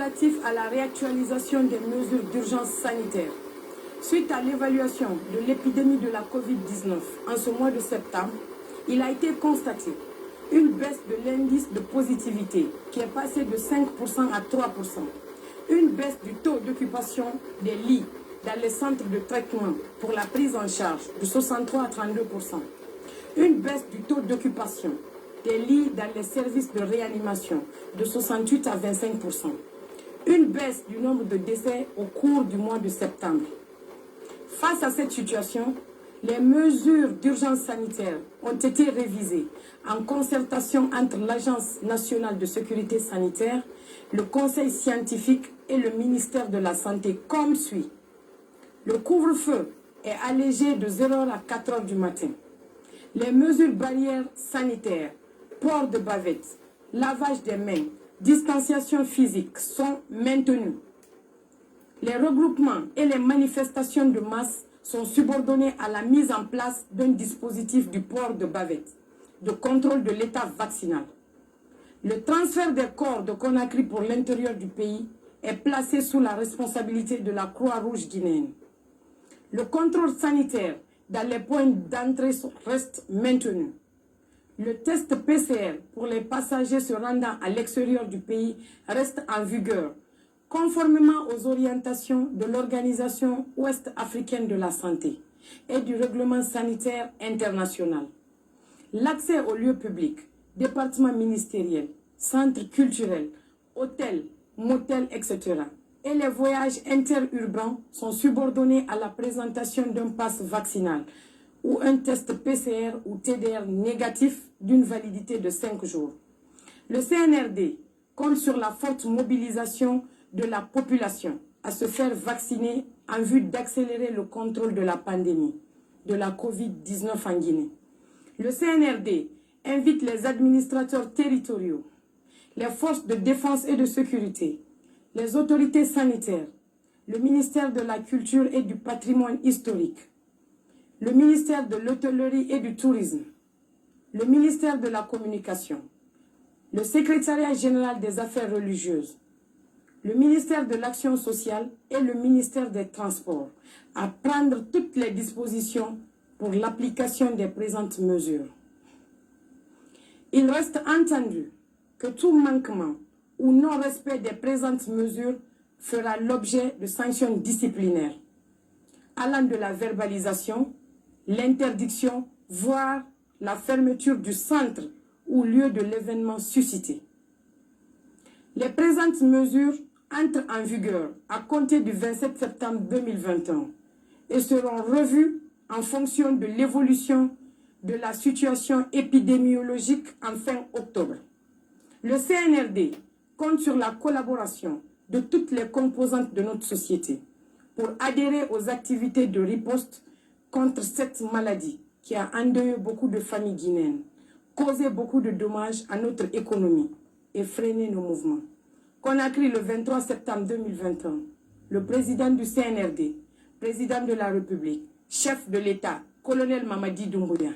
relatif à la réactualisation des mesures d'urgence sanitaire. Suite à l'évaluation de l'épidémie de la Covid-19 en ce mois de septembre, il a été constaté une baisse de l'indice de positivité qui est passé de 5% à 3%, une baisse du taux d'occupation des lits dans les centres de traitement pour la prise en charge de 63 à 32%, une baisse du taux d'occupation des lits dans les services de réanimation de 68 à 25%, une baisse du nombre de décès au cours du mois de septembre. Face à cette situation, les mesures d'urgence sanitaire ont été révisées en concertation entre l'Agence nationale de sécurité sanitaire, le Conseil scientifique et le ministère de la Santé comme suit. Le couvre-feu est allégé de 0h à 4h du matin. Les mesures barrières sanitaires, port de bavette, lavage des mains, distanciation physique sont maintenues. Les regroupements et les manifestations de masse sont subordonnés à la mise en place d'un dispositif du port de bavette, de contrôle de l'état vaccinal. Le transfert des corps de Conakry pour l'intérieur du pays est placé sous la responsabilité de la Croix-Rouge guinéenne. Le contrôle sanitaire dans les points d'entrée reste maintenu. Le test PCR pour les passagers se rendant à l'extérieur du pays reste en vigueur, conformément aux orientations de l'Organisation ouest-africaine de la santé et du règlement sanitaire international. L'accès aux lieux publics, départements ministériels, centres culturels, hôtels, motels, etc. et les voyages interurbains sont subordonnés à la présentation d'un pass vaccinal ou un test PCR ou TDR négatif d'une validité de 5 jours. Le CNRD compte sur la forte mobilisation de la population à se faire vacciner en vue d'accélérer le contrôle de la pandémie de la Covid-19 en Guinée. Le CNRD invite les administrateurs territoriaux, les forces de défense et de sécurité, les autorités sanitaires, le ministère de la Culture et du Patrimoine historique, le ministère de l'Hôtellerie et du Tourisme, le ministère de la Communication, le secrétariat général des Affaires religieuses, le ministère de l'Action sociale et le ministère des Transports à prendre toutes les dispositions pour l'application des présentes mesures. Il reste entendu que tout manquement ou non-respect des présentes mesures fera l'objet de sanctions disciplinaires, allant de la verbalisation, l'interdiction, voire la fermeture du centre ou lieu de l'événement suscité. Les présentes mesures entrent en vigueur à compter du 27 septembre 2021 et seront revues en fonction de l'évolution de la situation épidémiologique en fin octobre. Le CNRD compte sur la collaboration de toutes les composantes de notre société pour adhérer aux activités de riposte contre cette maladie qui a endeuillé beaucoup de familles guinéennes, causé beaucoup de dommages à notre économie et freiné nos mouvements. Conakry le 23 septembre 2021, le président du CNRD, président de la République, chef de l'État, colonel Mamadi Doumbouya.